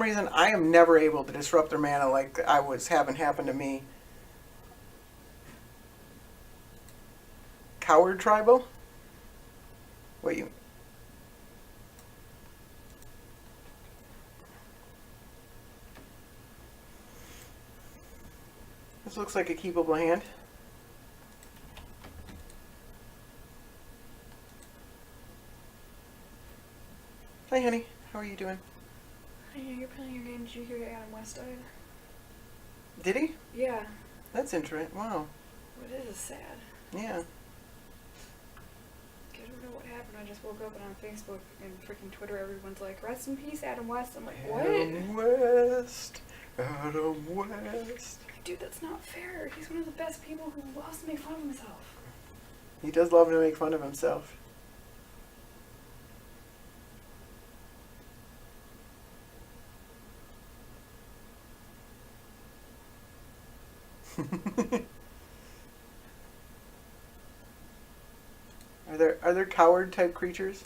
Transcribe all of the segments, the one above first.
reason, I am never able to disrupt their mana like I was having happen to me. Coward Tribal? Wait, you... This looks like a keepable hand. Hi, honey. How are you doing? Hey, you're playing your game. Did you hear Adam West died? Did he? Yeah. That's interesting. Wow. It is sad. Yeah. I don't know what happened. I just woke up and on Facebook and freaking Twitter, everyone's like, "Rest in peace, Adam West." I'm like, what? Adam West. Adam West. Dude, that's not fair. He's one of the best people who loves to make fun of himself. He does love to make fun of himself. Are there coward type creatures?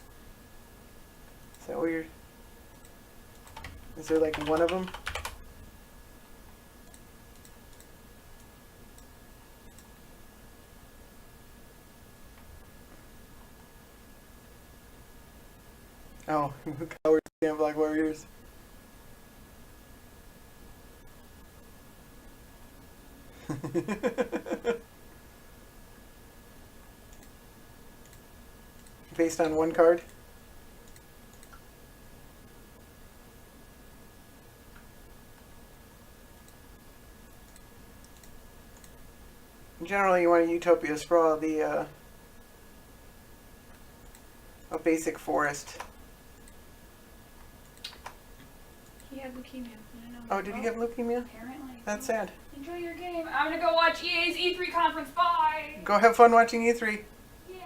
Is that what you're... Is there like one of them? Oh, cowards can't block warriors. Based on one card? Generally, you want a Utopia Sprawl, a basic forest. He had leukemia. I know. Oh, did he have leukemia? Apparently. That's sad. Enjoy your game. I'm gonna go watch EA's E3 conference. Bye! Go have fun watching E3. Yay!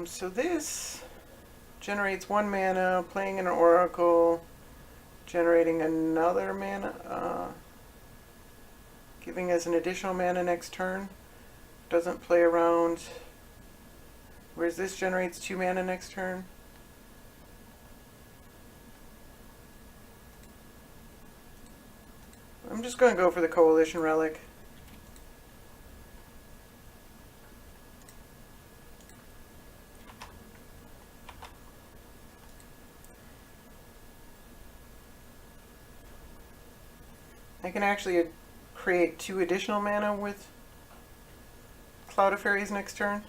So this generates 1 mana, playing an oracle, generating another mana, giving us an additional mana next turn. Doesn't play around. Whereas this generates 2 mana next turn. I'm just going to go for the Coalition Relic. I can actually create 2 additional mana with Cloud of Fairies next turn.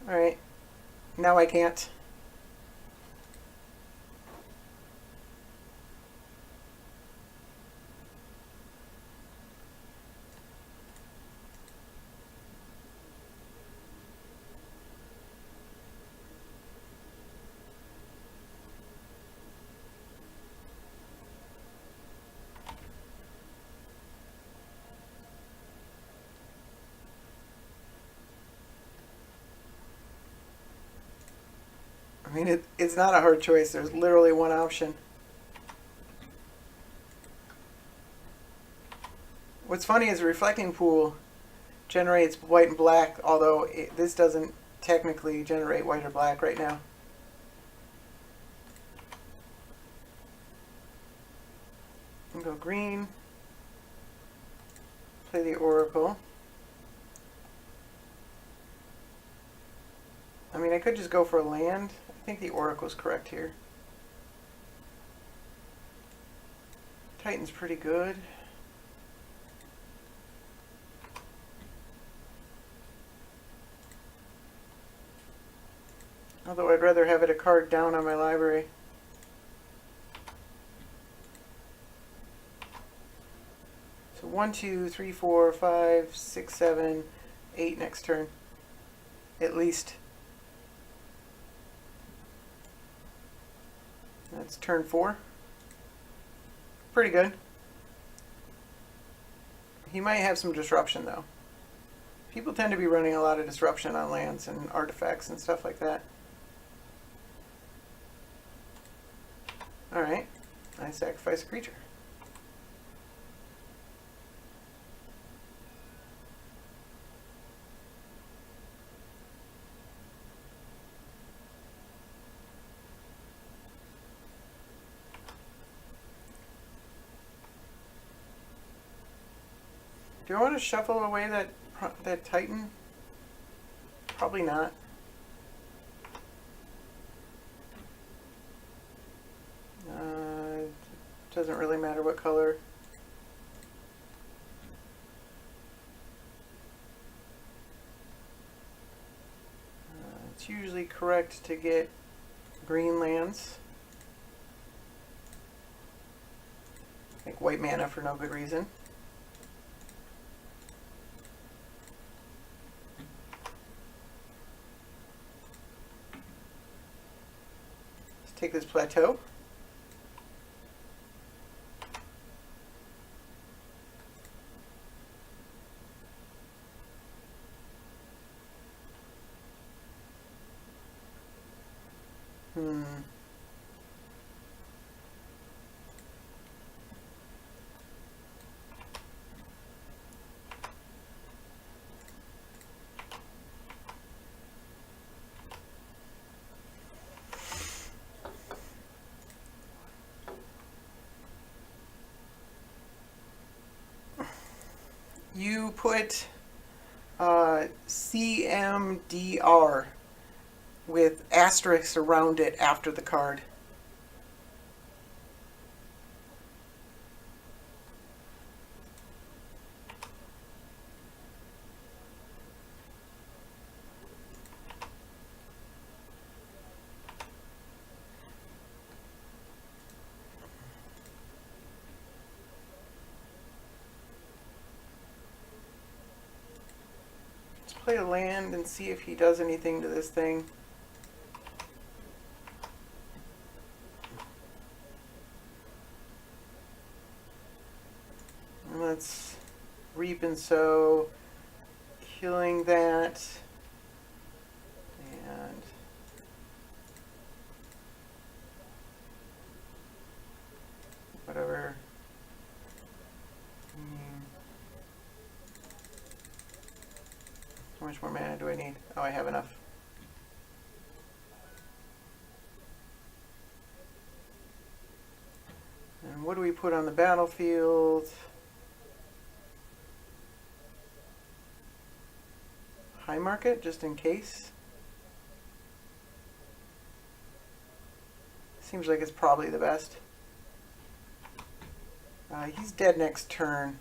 Alright, now I can't. I mean, it's not a hard choice. There's literally one option. What's funny is Reflecting Pool generates white and black, although this doesn't technically generate white or black right now. I'll go green, play the Oracle. I mean, I could just go for a land. I think the Oracle's correct here. Titan's pretty good. Although I'd rather have it a card down on my library. So 1, 2, 3, 4, 5, 6, 7, 8 next turn. At least. That's turn 4. Pretty good. He might have some disruption, though. People tend to be running a lot of disruption on lands and artifacts and stuff like that. Alright. I sacrifice a creature. Do I want to shuffle away that Titan? Probably not. Doesn't really matter what color. It's usually correct to get green lands. Like white mana for no good reason. Let's take this plateau. You put CMDR with asterisks around it after the card. Play a land and see if he does anything to this thing. And let's reap and sow, killing that, and whatever. How much more mana do I need? Oh, I have enough. And what do we put on the battlefield? High market, just in case. Seems like it's probably the best. He's dead next turn.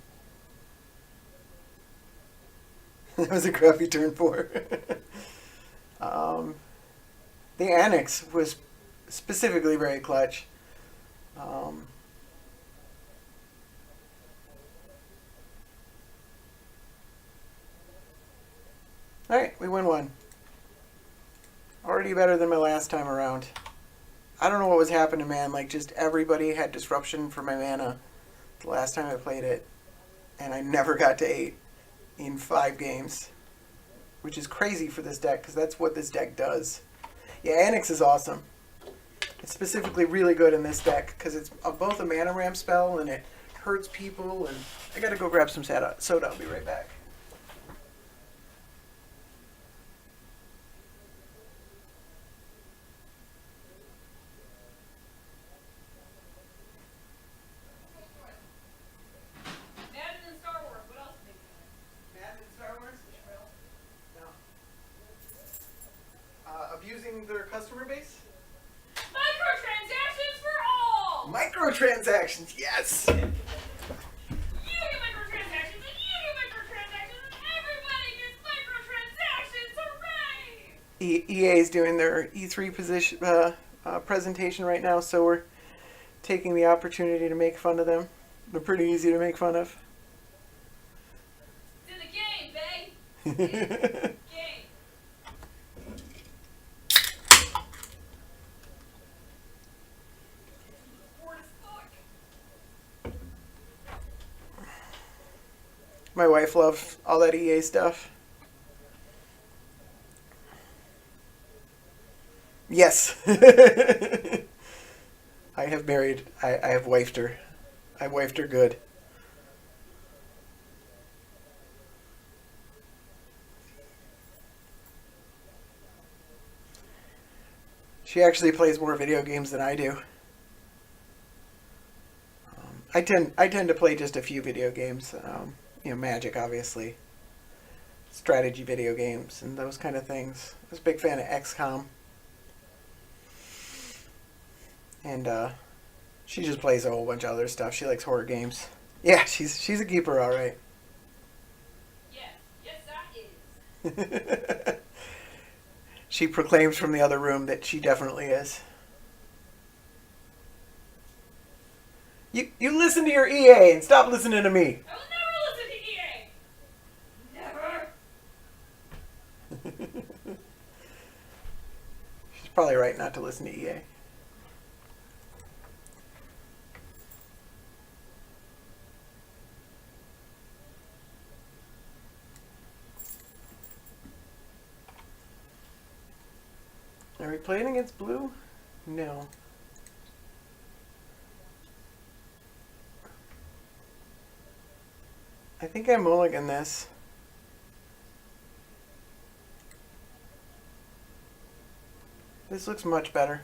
That was a crappy turn 4. The Annex was specifically very clutch. Alright, we win one. Already better than my last time around. I don't know what was happening, man. Like, just everybody had disruption for my mana the last time I played it. And I never got to 8. In 5 games, which is crazy for this deck because that's what this deck does. Yeah, Annex is awesome. It's specifically really good in this deck because it's both a mana ramp spell and it hurts people. And I gotta go grab some soda. I'll be right back. Abusing their customer base? Microtransactions for all! Microtransactions, yes! You get microtransactions, and you get microtransactions, and everybody gets microtransactions! Hooray! EA is doing their E3 presentation right now, so we're taking the opportunity to make fun of them. They're pretty easy to make fun of. It's in the game, babe! Game. Bored as fuck. My wife loves all that EA stuff. Yes. I have married. I have wifed her. I wifed her good. She actually plays more video games than I do. I tend to play just a few video games. Magic, obviously, strategy video games, and those kind of things. I was a big fan of XCOM, and she just plays a whole bunch of other stuff. She likes horror games. Yeah, she's a keeper, all right. Yes, that is. She proclaims from the other room that she definitely is. You listen to your EA and stop listening to me. I will never listen to EA. Never. She's probably right not to listen to EA. Are we playing against blue? No. I think I mulligan this. This looks much better.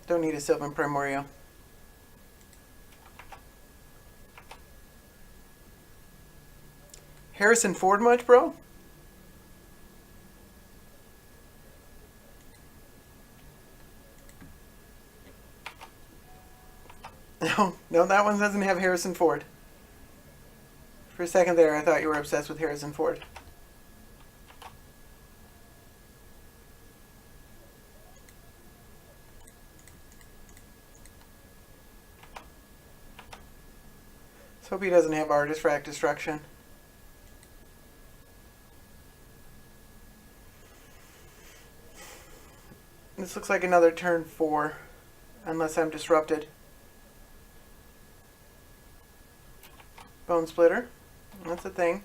Don't need a Sylvan Primordial. Harrison Ford much, bro? No, that one doesn't have Harrison Ford. For a second there, I thought you were obsessed with Harrison Ford. Let's hope he doesn't have Artifact Destruction. This looks like another turn 4, unless I'm disrupted. Bone Splitter. That's a thing.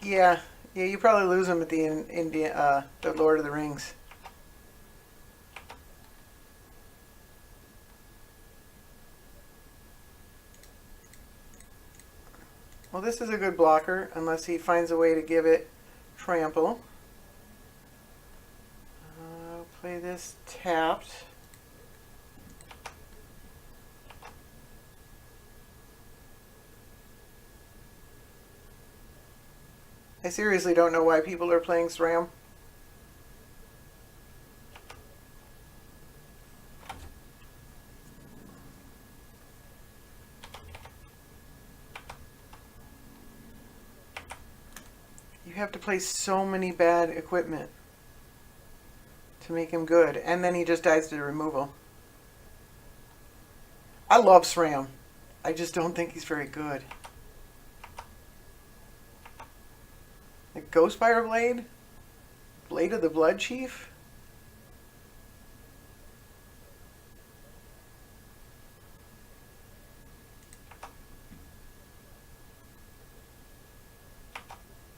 Yeah, you probably lose him at the Lord of the Rings. Well, this is a good blocker, unless he finds a way to give it trample. I'll play this tapped. I seriously don't know why people are playing SRAM. You have to play so many bad equipment to make him good, and then he just dies to removal. I love SRAM. I just don't think he's very good. Like Ghostfire Blade? Blade of the Blood Chief?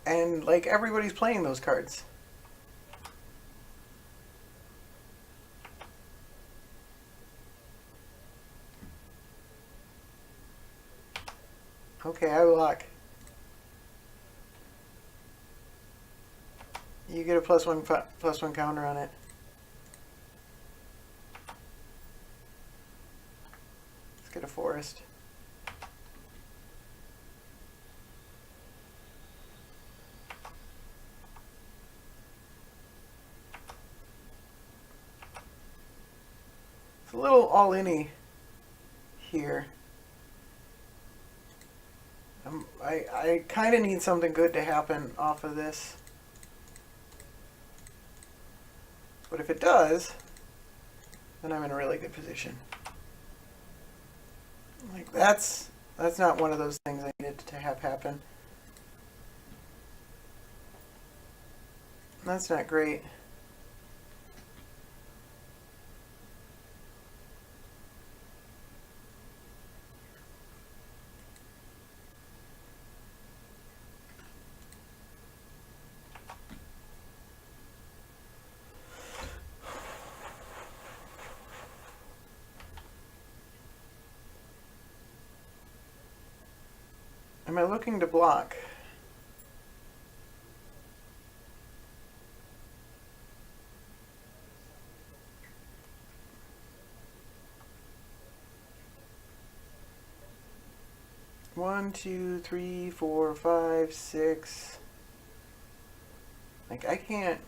And like everybody's playing those cards. Okay, I block. You get a +1 counter on it. Let's get a forest. It's a little all-in-y here. I kind of need something good to happen off of this. But if it does, then I'm in a really good position. Like that's not one of those things I needed to have happen. That's not great. Am I looking to block? One, two, three, four, five, six. Like I can't.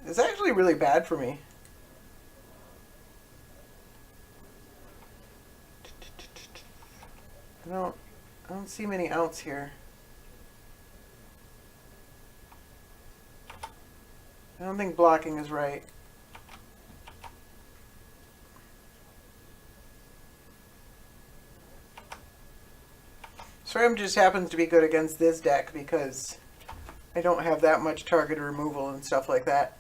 It's actually really bad for me. I don't see many outs here. I don't think blocking is right. Sram just happens to be good against this deck because I don't have that much target removal and stuff like that.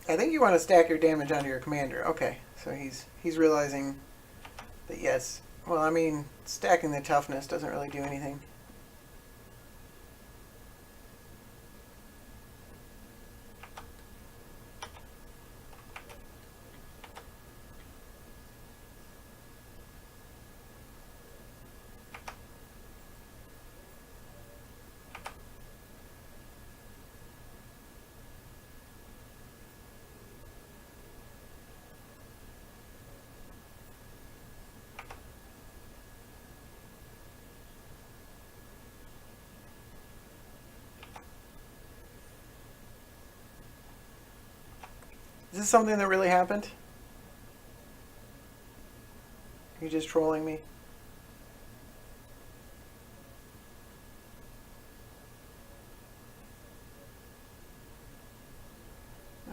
I think you want to stack your damage onto your commander. Okay, so he's realizing that yes. Well, I mean, stacking the toughness doesn't really do anything. Is this something that really happened? Are you just trolling me?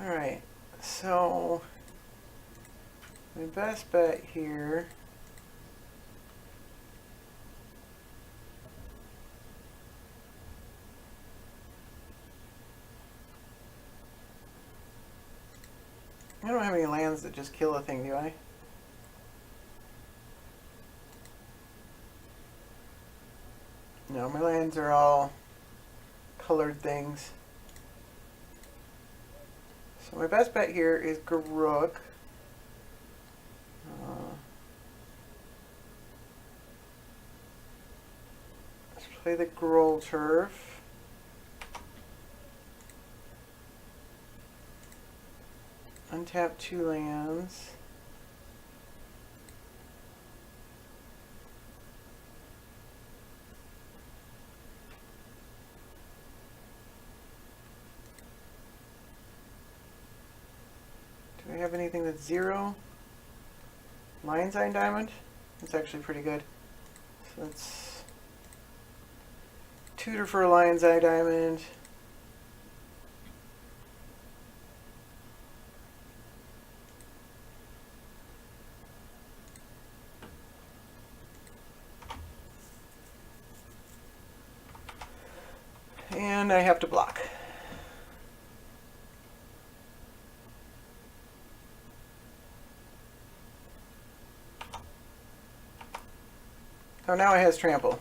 Alright, so my best bet here I don't have any lands that just kill a thing, do I? No, my lands are all colored things. So my best bet here is Garruk. Let's play the Groll Turf. Untap 2 lands. Do I have anything that's 0? Lion's Eye Diamond? That's actually pretty good. So let's tutor for a Lion's Eye Diamond. And I have to block. Oh, now it has trample.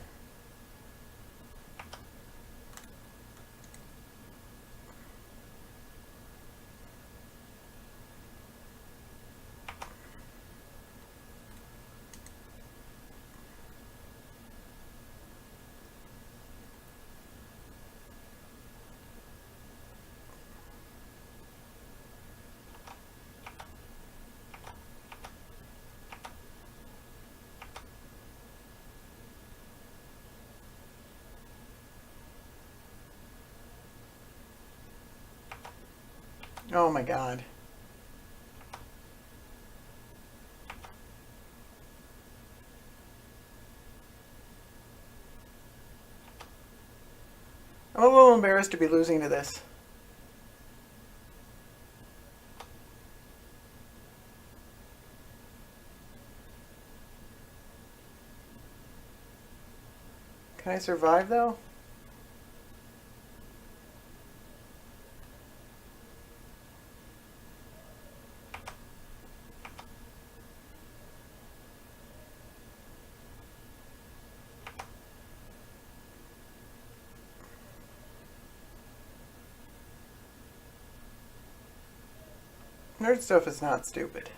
Oh my god. I'm a little embarrassed to be losing to this. Can I survive though? Nerd stuff is not stupid.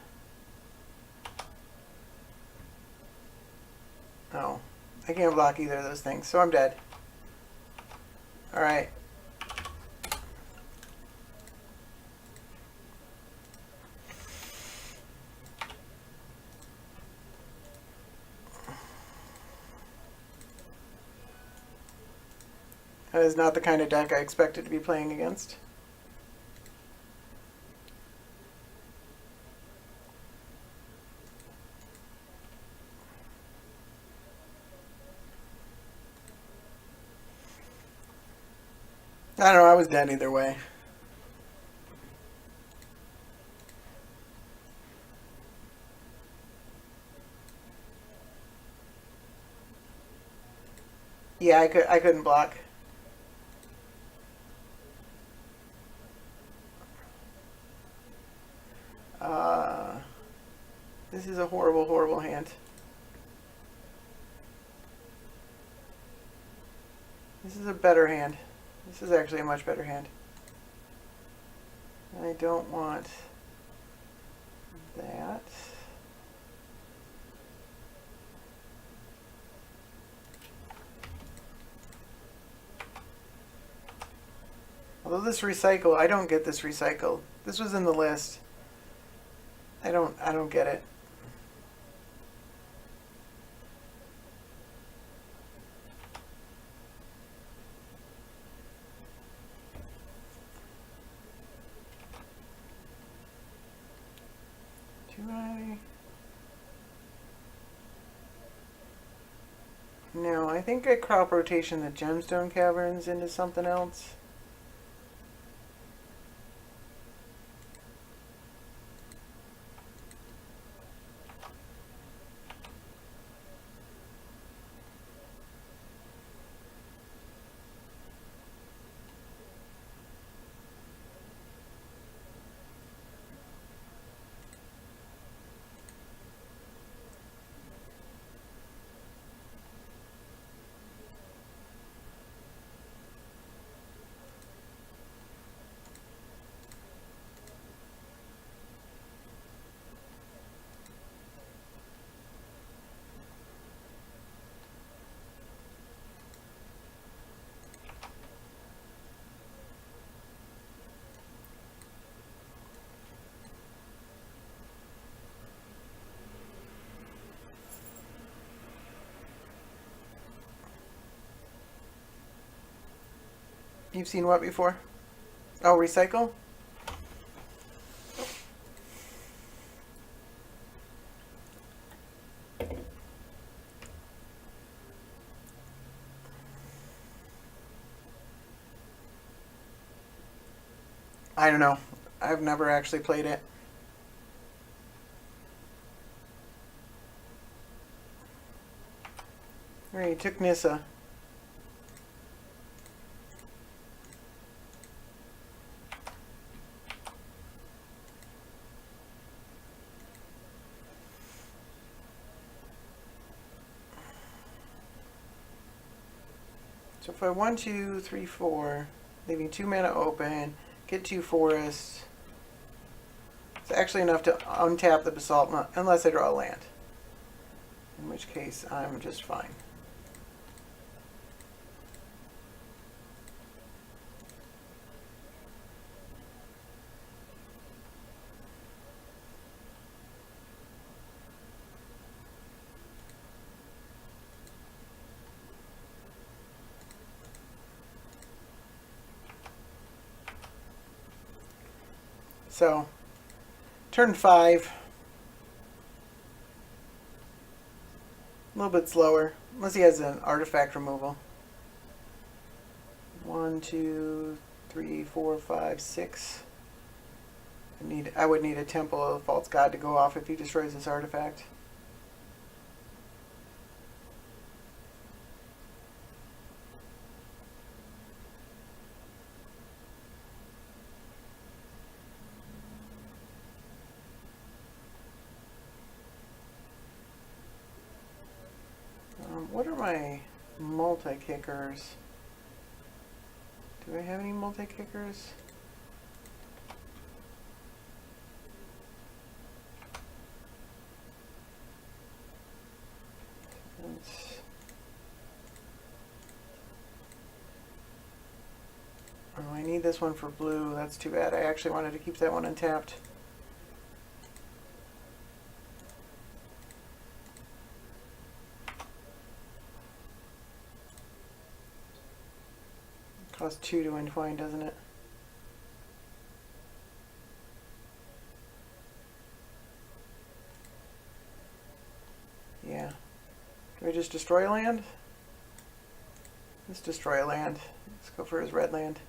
Oh. I can't block either of those things, so I'm dead. Alright. That is not the kind of deck I expected to be playing against. I don't know, I was dead either way. Yeah, I couldn't block. This is a horrible, horrible hand. This is a better hand. This is actually a much better hand. I don't want that. Although this recycle, I don't get this recycle. This was in the list. I don't get it. Do I? No, I think I crop rotation the gemstone caverns into something else. You've seen what before? Oh, recycle? I don't know. I've never actually played it. Alright, he took Nissa. So if I 1, 2, 3, 4, leaving 2 mana open, get 2 forests, it's actually enough to untap the basalt, unless I draw a land. In which case, I'm just fine. So, turn 5. A little bit slower, unless he has an artifact removal. 1, 2, 3, 4, 5, 6. I would need a Temple of the False God to go off if he destroys this artifact. What are my multi-kickers? Do I have any multi-kickers? Oh, I need this one for blue. That's too bad. I actually wanted to keep that one untapped. Costs 2 to entwine, doesn't it? Yeah. Do I just destroy a land? Let's destroy a land. Let's go for his red land.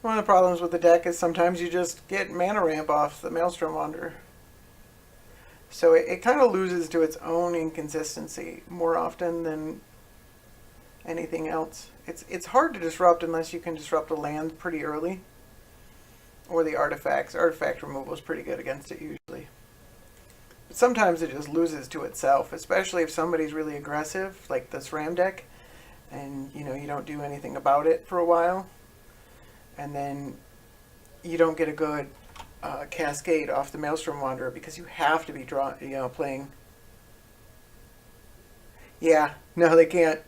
One of the problems with the deck is sometimes you just get mana ramp off the Maelstrom Wanderer. So it kind of loses to its own inconsistency more often than anything else. It's hard to disrupt unless you can disrupt a land pretty early. Or the artifacts. Artifact removal is pretty good against it usually. But sometimes it just loses to itself, especially if somebody's really aggressive, like this Ram deck, and you don't do anything about it for a while. And then you don't get a good cascade off the Maelstrom Wanderer because you have to be playing. Yeah, no, they can't.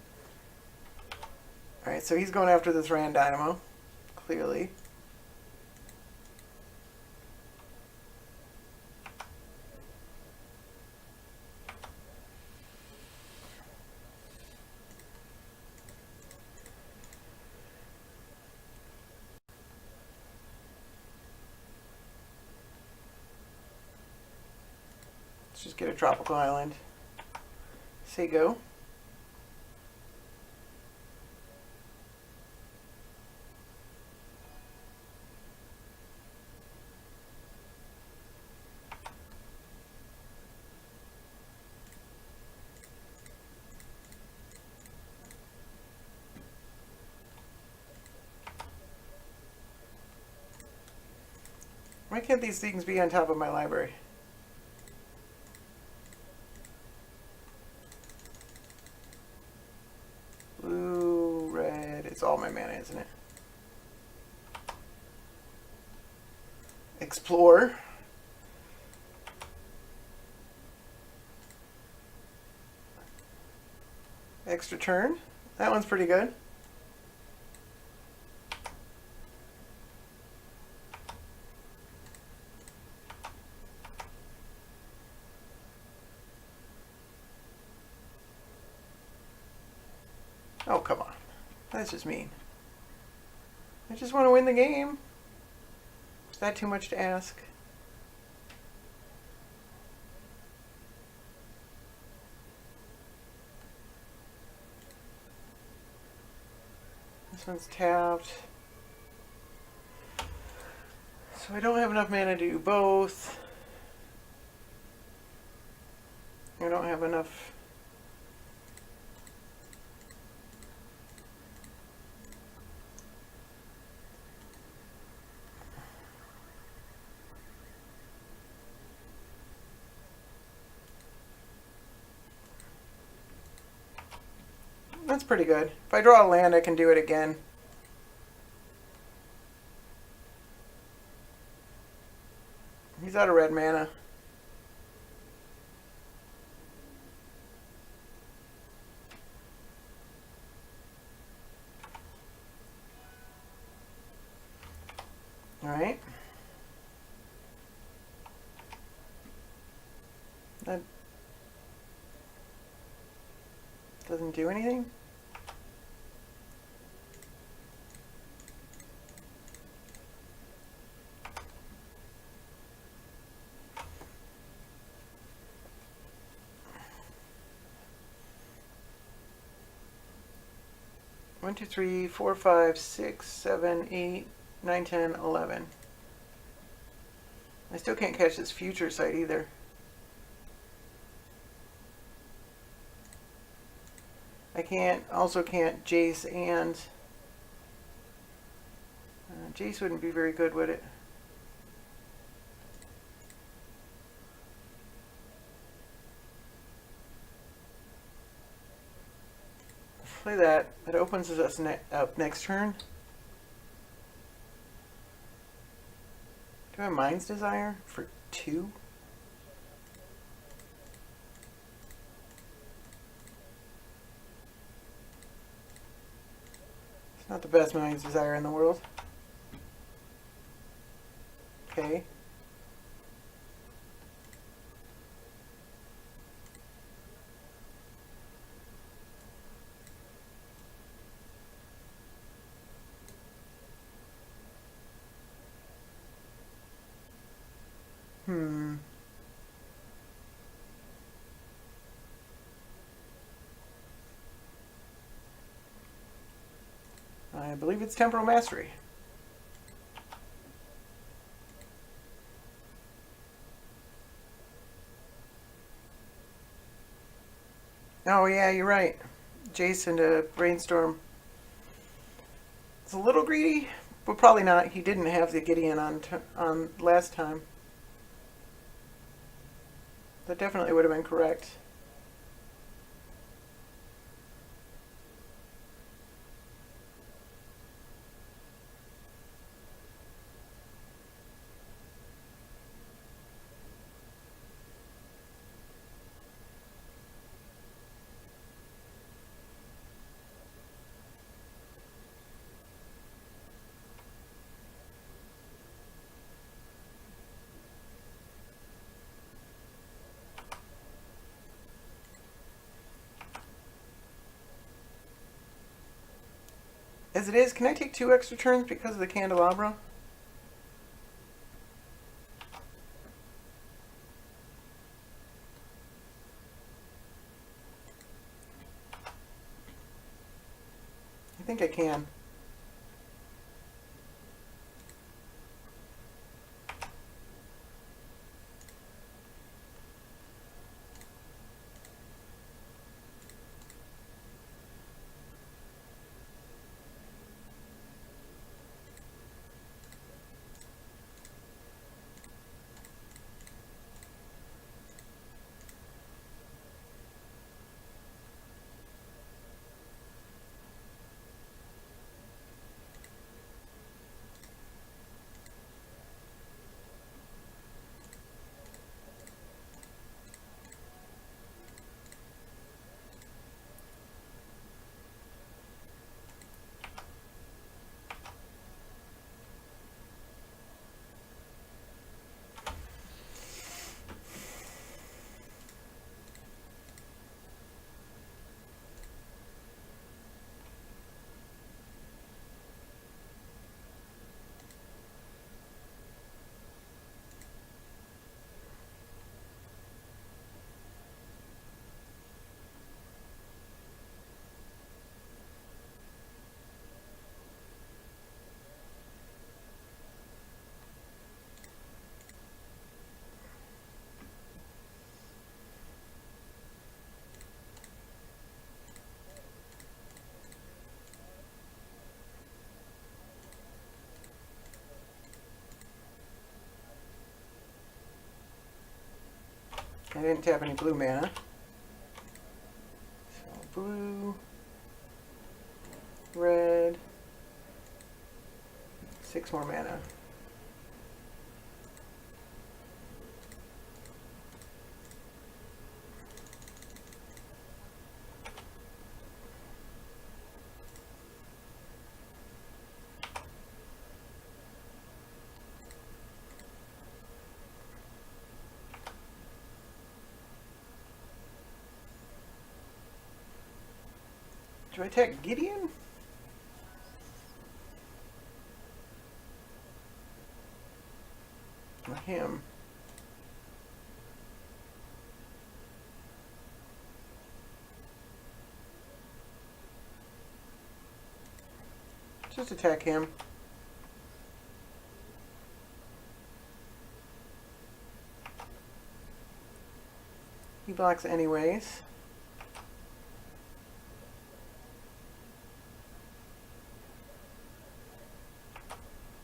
All right, so he's going after this Ran Dynamo, clearly. Let's just get a tropical island. Say go. Why can't these things be on top of my library? Blue, red, it's all my mana, isn't it? Explore. Extra turn. That one's pretty good. Oh, come on. That's just mean. I just want to win the game. Is that too much to ask? This one's tapped. So I don't have enough mana to do both. I don't have enough. That's pretty good. If I draw a land, I can do it again. He's out of red mana. Alright. That doesn't do anything? One, two, three, 4, 5, 6, 7, 8, 9, 10, 11. I still can't catch this future sight either. I also can't Jace and... Jace wouldn't be very good, would it? Play that. It opens us up next turn. Do I have Mind's Desire for 2? It's not the best Mind's Desire in the world. Okay. I believe it's Temporal Mastery. Oh yeah, you're right. Jason to Brainstorm. It's a little greedy, but probably not. He didn't have the Gideon on last time. That definitely would have been correct. As it is, can I take 2 extra turns because of the Candelabra? I think I can. I didn't tap any blue mana. So blue, red, 6 more mana. Do I attack Gideon? Or him? Just attack him. He blocks anyways.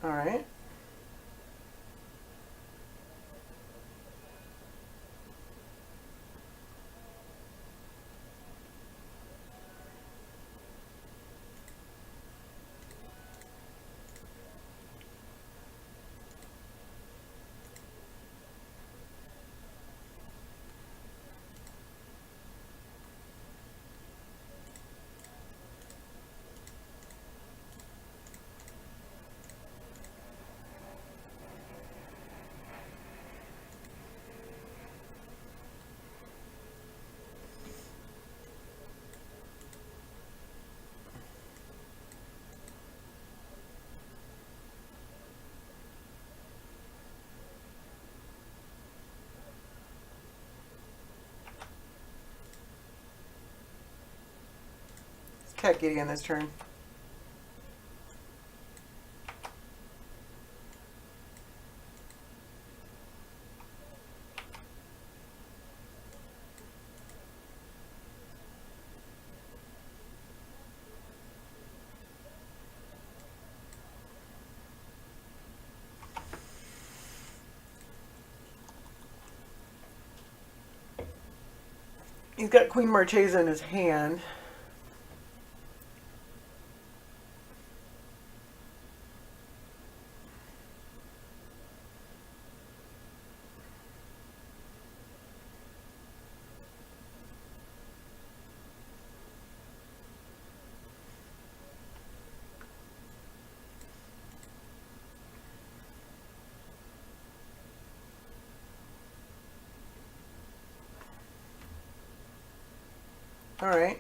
Alright. Attack Gideon this turn. He's got Queen Marchesa in his hand. Alright.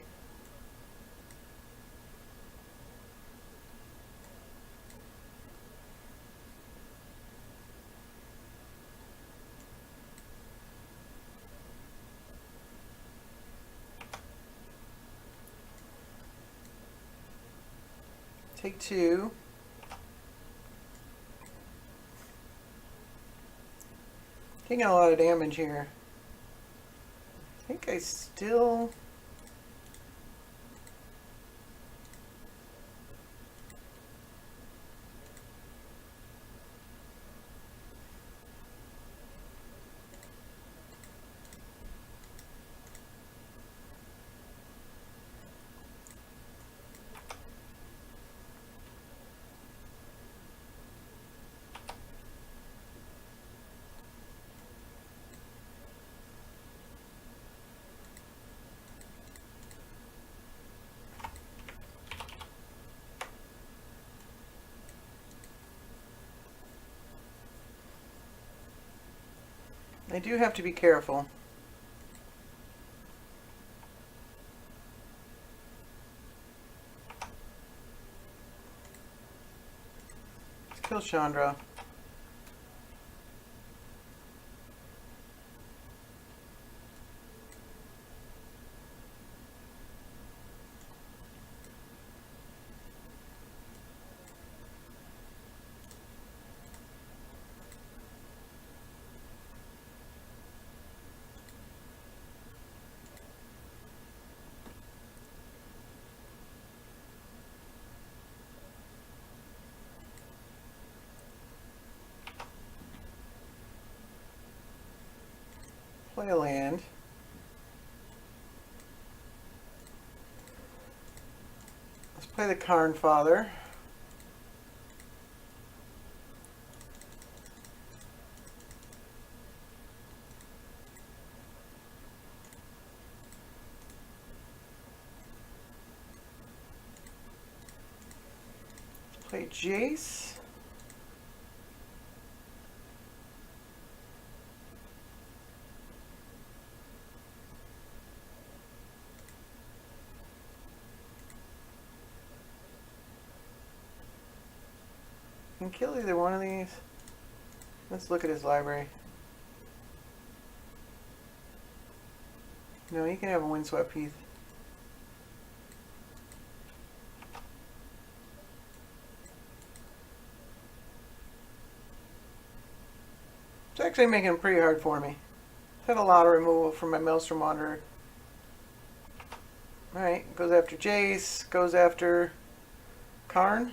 Take 2. Taking a lot of damage here. I think I still... I do have to be careful. Let's kill Chandra. Play a land. Let's play the Karn Father. Let's play Jace. can kill either one of these. Let's look at his library. No, he can have a windswept heath. It's actually making it pretty hard for me. I've had a lot of removal from my Maelstrom Wanderer. Alright, goes after Jace, goes after Karn.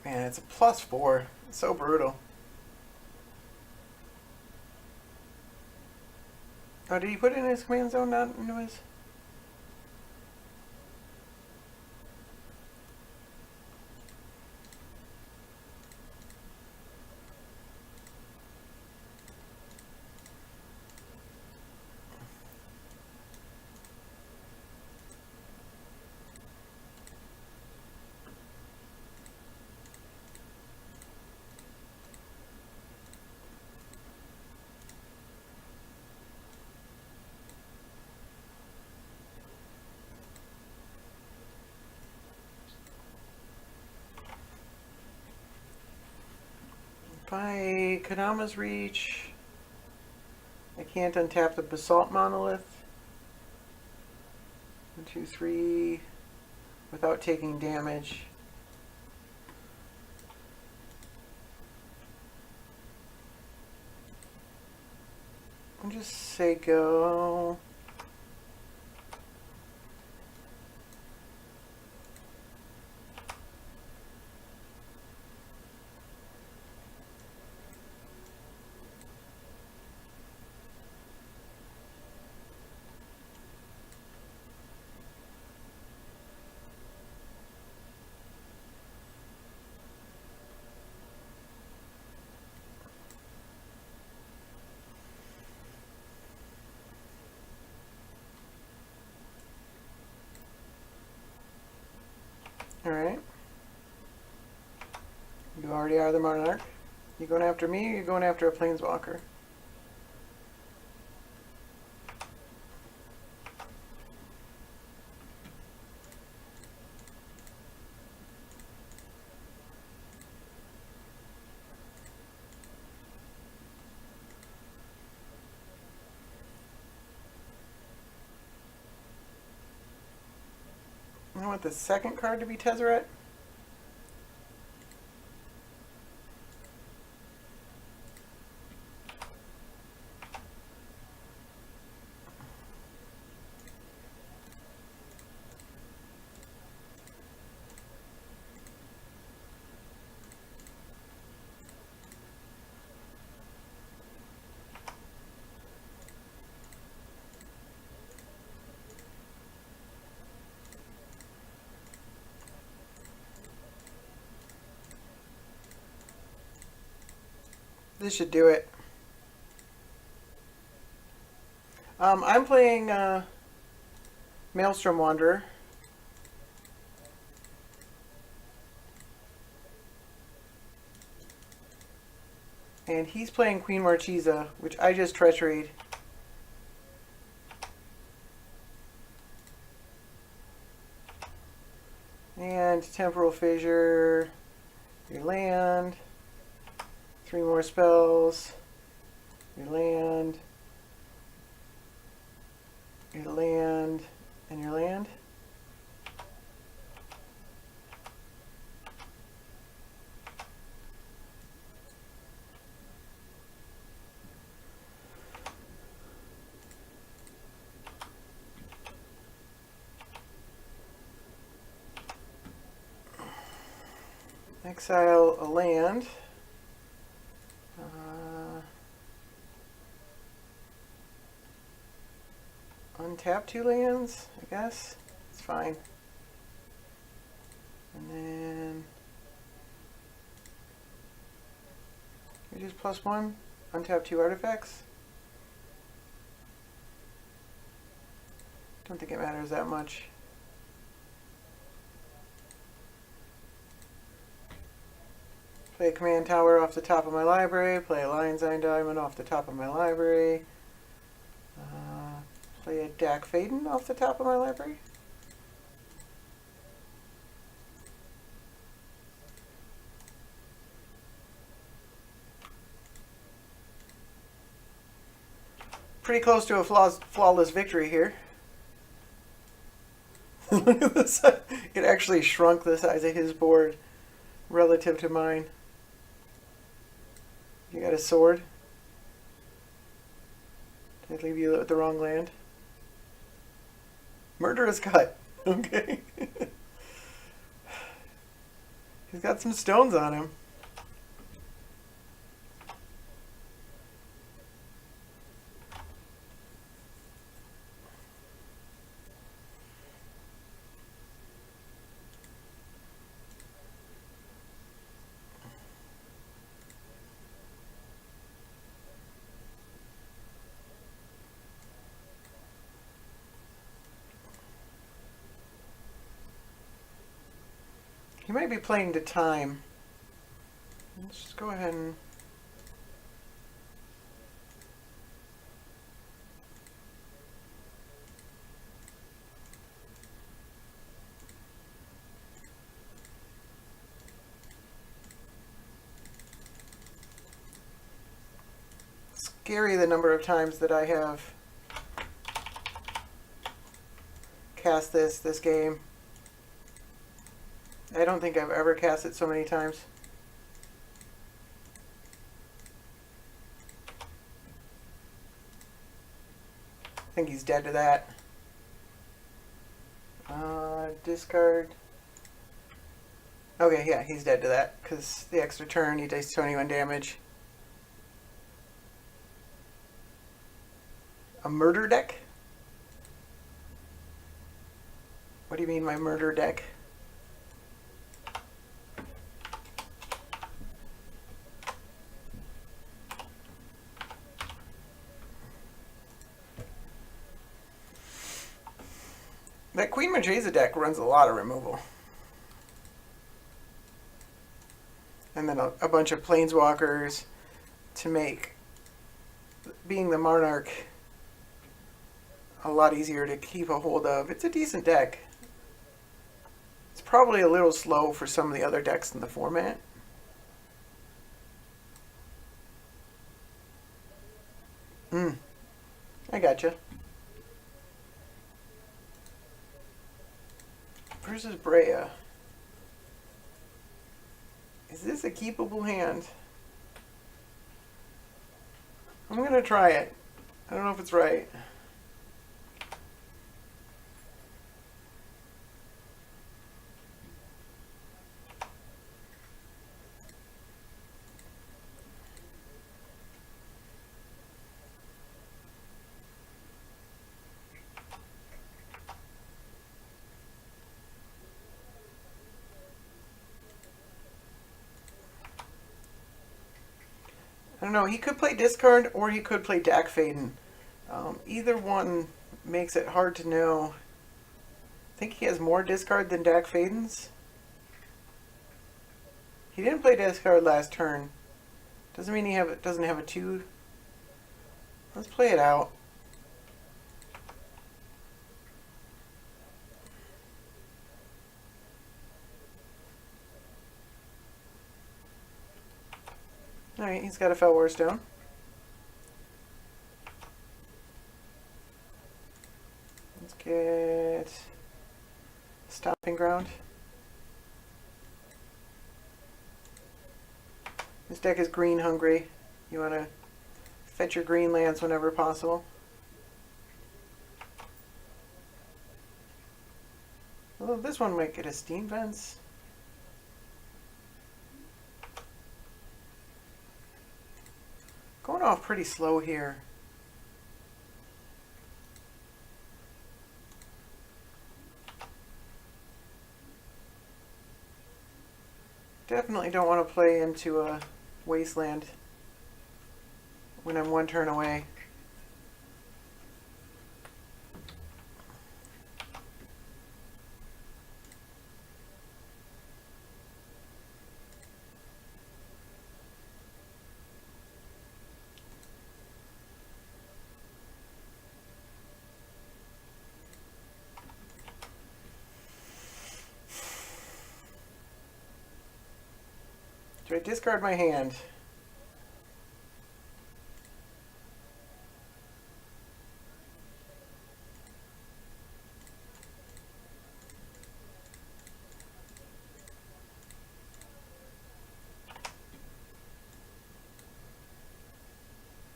Man, it's a +4. It's so brutal. Oh, did he put it in his command zone, not into his? By Kadama's reach, I can't untap the Basalt Monolith. 1, 2, 3, without taking damage. I'll just say go. Alright. You already are the Monarch. You going after me or you going after a Planeswalker? I want the second card to be Tezzeret. This should do it. I'm playing Maelstrom Wanderer. And he's playing Queen Marchesa, which I just treachery'd. And Temporal Fissure, your land. 3 more spells. Your land. Your land. And your land. Exile a land. Untap 2 lands, I guess. It's fine. And then reduce +1. Untap 2 artifacts. Don't think it matters that much. Play a command tower off the top of my library. Play a Lion's Eye Diamond off the top of my library. Play a Dak Faden off the top of my library. Pretty close to a flawless victory here. Look at this. It actually shrunk the size of his board relative to mine. You got a sword? Did I leave you at the wrong land? Murderous cut. Okay. He's got some stones on him. He might be playing to time. Let's just go ahead and... Scary the number of times that I have cast this game. I don't think I've ever cast it so many times. I think he's dead to that. Discard. Okay, yeah, he's dead to that because the extra turn he takes 21 damage. A murder deck? What do you mean, my murder deck? That Queen Marchesa deck runs a lot of removal. And then a bunch of planeswalkers to make being the Monarch a lot easier to keep a hold of. It's a decent deck. It's probably a little slow for some of the other decks in the format. I gotcha. Versus Brea. Is this a keepable hand? I'm gonna try it. I don't know if it's right. I don't know, he could play discard or he could play Dak Faden. Either one makes it hard to know. I think he has more discard than Dak Faden's. He didn't play discard last turn. Doesn't mean he doesn't have a 2. Let's play it out. Alright, he's got a Fellwar Stone. Let's get Stomping Ground. This deck is green hungry. You want to fetch your green lands whenever possible. Although this one might get a Steam Vents. Going off pretty slow here. Definitely don't want to play into a wasteland when I'm one turn away. Do I discard my hand?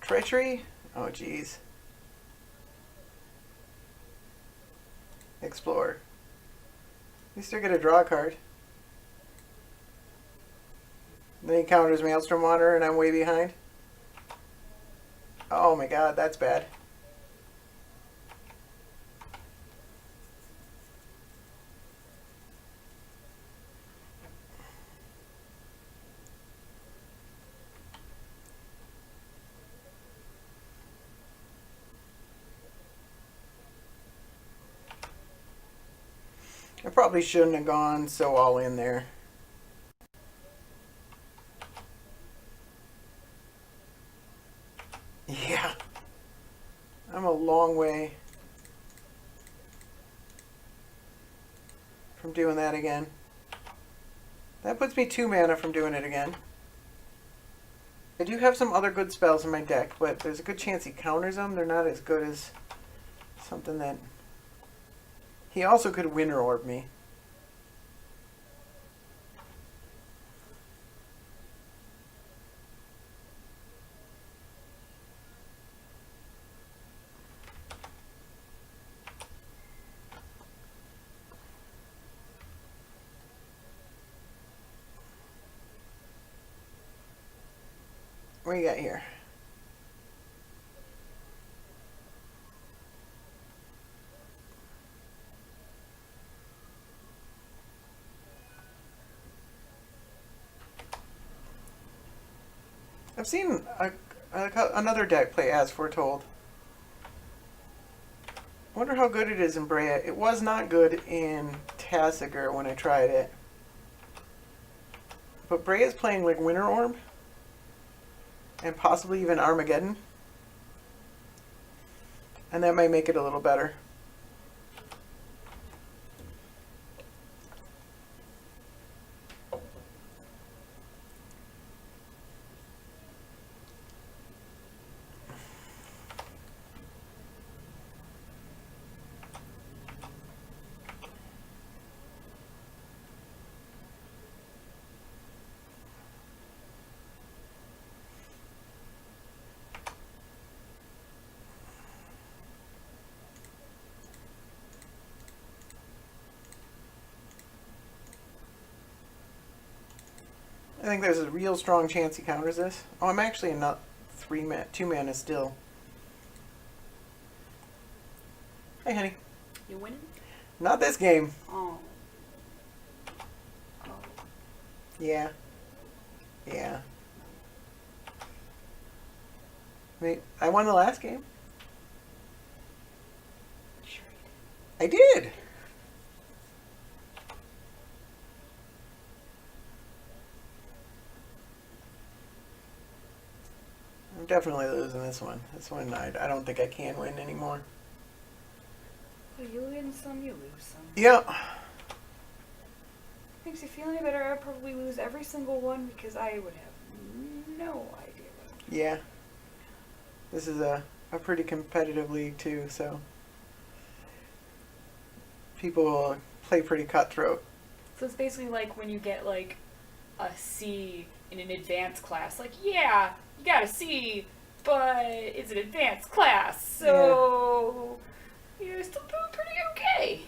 Treachery? Oh, jeez. Explore. At least I get a draw card. Then he counters Maelstrom Water and I'm way behind. Oh my god, that's bad. I probably shouldn't have gone so all in there. Yeah. I'm a long way from doing that again. That puts me 2 mana from doing it again. I do have some other good spells in my deck, but there's a good chance he counters them. They're not as good as something that... He also could Winter Orb me. What do you got here? I've seen another deck play As Foretold. I wonder how good it is in Brea. It was not good in Tassiger when I tried it. But Brea is playing like Winter Orb. And possibly even Armageddon. And that might make it a little better. I think there's a real strong chance he counters this. Oh, I'm actually not 2 mana still. Hey, honey. You winning? Not this game. Oh. Oh. Yeah. Yeah. Wait, I won the last game. Sure I did. I'm definitely losing this one. This one, I don't think I can win anymore. Well, you win some, you lose some. Yeah. Makes you feel any better? I'd probably lose every single one because I would have no idea what I'm doing. Yeah. This is a pretty competitive league too, so people play pretty cutthroat. So it's basically like when you get like a C in an advanced class. Like, yeah, you got a C, but it's an advanced class, so you're still doing pretty okay.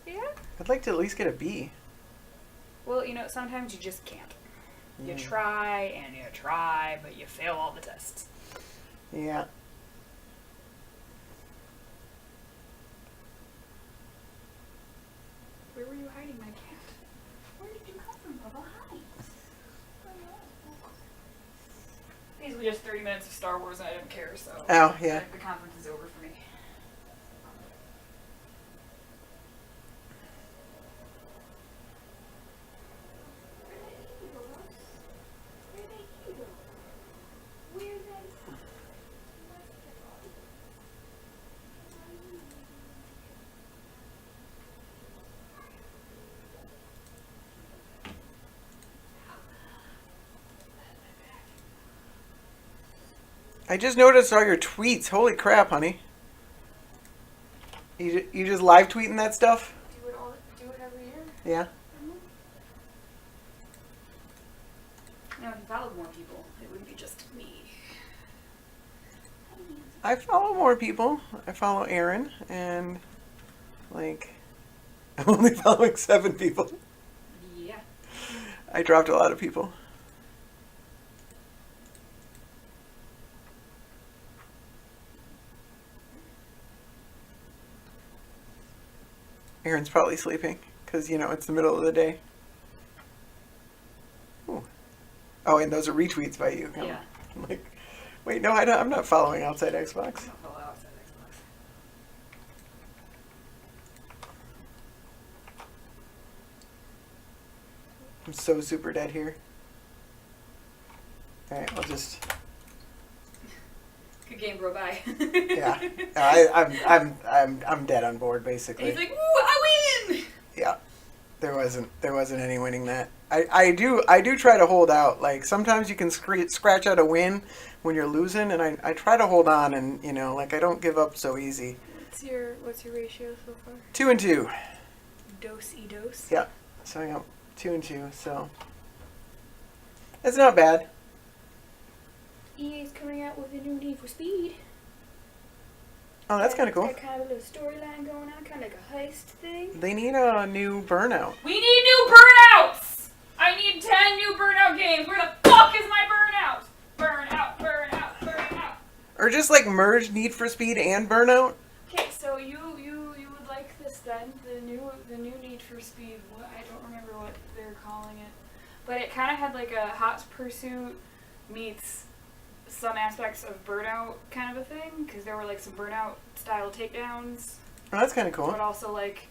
Yeah? I'd like to at least get a B. Well, you know, sometimes you just can't. You try and you try, but you fail all the tests. Yeah. Where were you hiding, my cat? Where did you come from, Bubba? Hi. Basically just 30 minutes of Star Wars and I don't care, so Oh, yeah. the conference is over for me. I just noticed all your tweets. Holy crap, honey. You just live tweeting that stuff? Do it every year? Yeah. No, if you followed more people, it wouldn't be just me. I follow more people. I follow Aaron and like I'm only following 7 people. Yeah. I dropped a lot of people. Aaron's probably sleeping because, it's the middle of the day. Ooh. Oh, and those are retweets by you. Yeah. I'm like, wait, no, I'm not following Outside Xbox. I don't follow outside Xbox. I'm so super dead here. All right, I'll just. Good game, bro. Bye. Yeah, I'm dead on board basically. And he's like, "Woo, I win!" Yeah, there wasn't any winning that. I do try to hold out. Like sometimes you can scratch out a win when you're losing, and I try to hold on, and I don't give up so easy. What's your ratio so far? 2 and 2. Dose. Yeah, so I got 2 and 2. So it's not bad. EA's coming out with a new Need for Speed. Oh, that's kind of cool. Got kind of a little storyline going on, kind of like a heist thing. They need a new Burnout. We need new burnouts! I need 10 new burnout games. Where the fuck is my burnout? Burnout. Or just like merge Need for Speed and Burnout. Okay, so you would like this then? The new Need for Speed. What, I don't remember what they're calling it, but it kind of had like a Hot Pursuit meets some aspects of Burnout kind of a thing, because there were like some Burnout style takedowns, Oh, that's kind of cool. but also like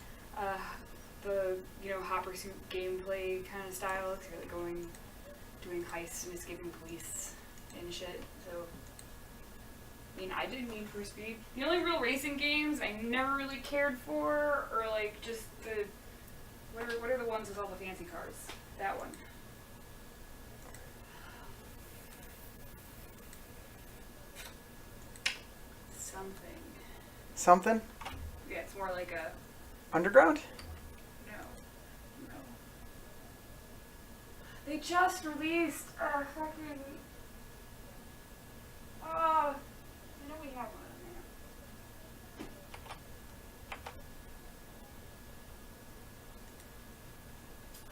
the Hot Pursuit gameplay kind of style. Cause you're like doing heists and escaping police and shit. So I mean, I did Need for Speed. The only real racing games I never really cared for are like just the what are the ones with all the fancy cars? That one. Something? Yeah, it's more like a Underground? no. They just released a fucking. I know we have one in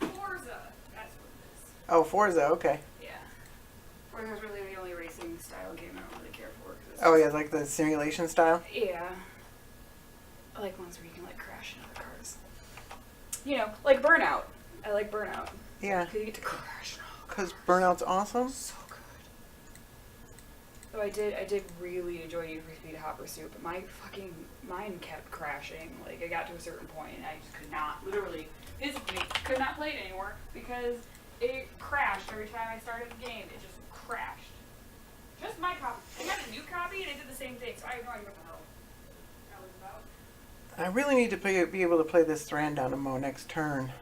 there. Forza. That's what it is. Oh, Forza, okay. Yeah. Forza's really the only racing style game I don't really care for. 'Cause it's Oh, yeah, like the simulation style? Yeah. I like ones where you can like crash into other cars. Like Burnout. I like Burnout. Yeah, Because you get to crash. because Burnout's awesome. So good. So I did really enjoy Need for Speed Hot Pursuit, but mine kept crashing. Like I got to a certain point and I just could not, literally, physically, could not play it anymore because it crashed every time I started the game. It just crashed. Just my copy. I got a new copy and it did the same thing, so I have no idea what the hell that was about. I really need to be able to play this Thranduinamo next turn.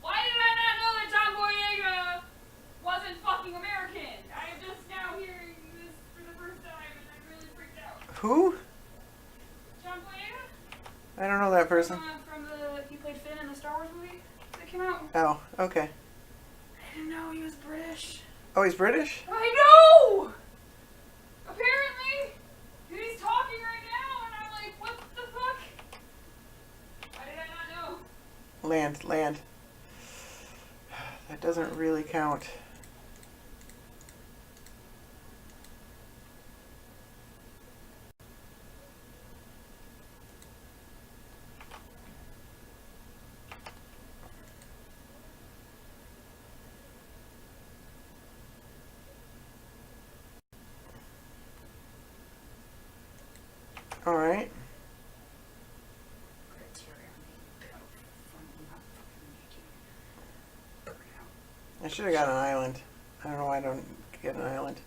Why did I not know that John Boyega wasn't fucking American? I am just now hearing this for the first time and I'm really freaked out. Who? John Boyega? I don't know that person. He played Finn in the Star Wars movie that came out. Oh, okay. I didn't know he was British. Oh, he's British? I know! Apparently! He's talking right now and I'm like, what the fuck? Why did I not know? Land. That doesn't really count. All right. I should have got an island. I don't know why I don't get an island.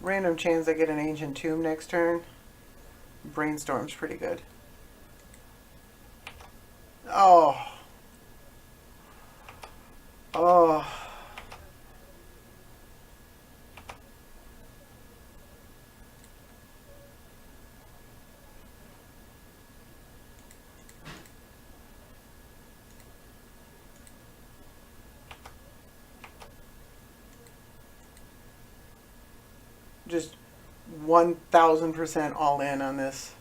Random chance I get an ancient tomb next turn. Brainstorm's pretty good. Oh. Oh. Just 1000% all in on this.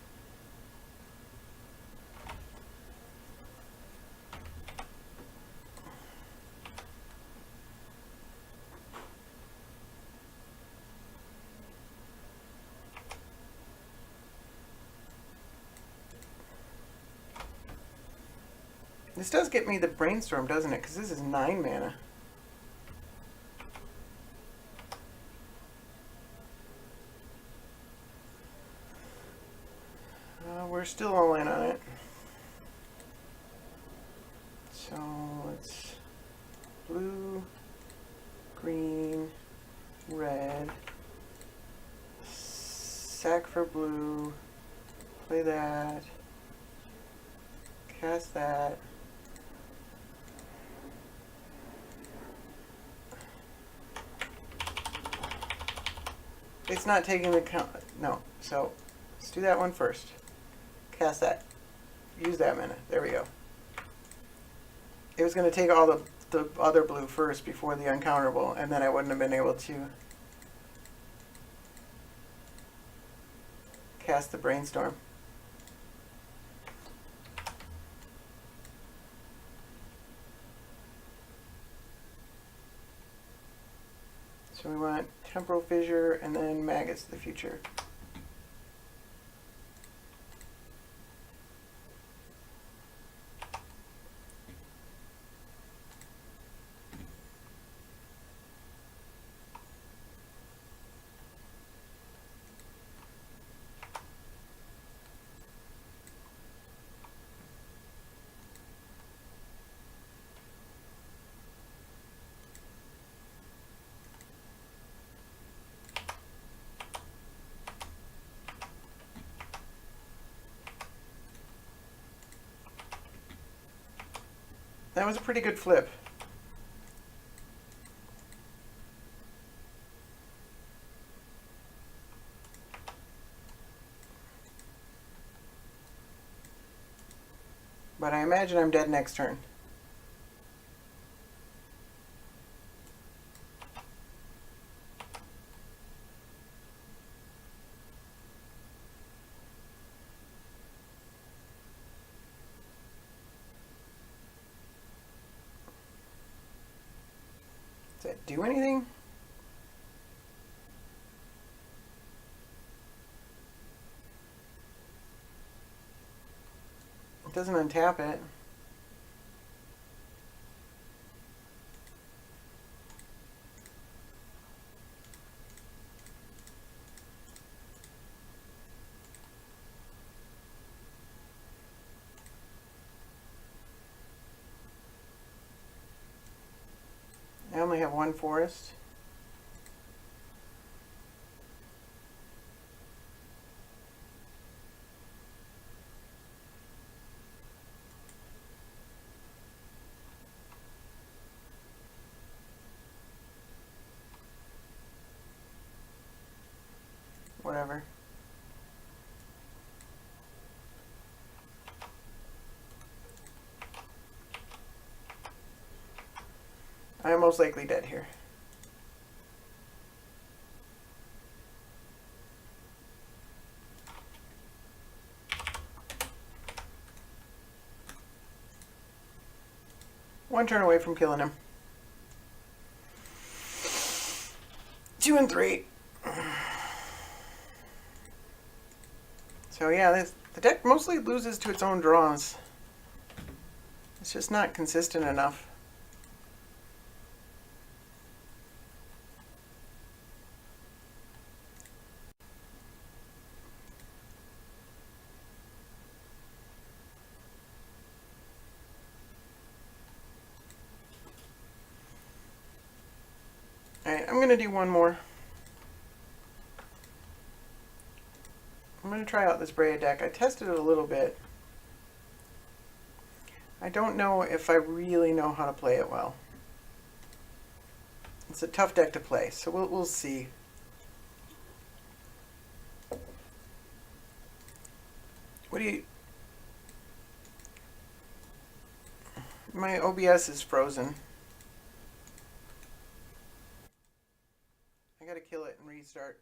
This does get me the brainstorm, doesn't it? Because this is 9 mana. We're still all in on it. So it's blue, green, red, sack for blue, play that, cast that. It's not taking the count. No, so let's do that one first. Cast that. Use that mana. There we go. It was going to take all the other blue first before the uncounterable, and then I wouldn't have been able to cast the brainstorm. So we want temporal fissure and then maggots of the future. That was a pretty good flip. But I imagine I'm dead next turn. Does that do anything? It doesn't untap it. I only have one forest. Whatever. I am most likely dead here. One turn away from killing him. 2 and 3. So yeah, the deck mostly loses to its own draws. It's just not consistent enough. Alright, I'm going to do one more. I'm going to try out this Brea deck. I tested it a little bit. I don't know if I really know how to play it well. It's a tough deck to play, so we'll see. What do you... My OBS is frozen. I gotta kill it and restart.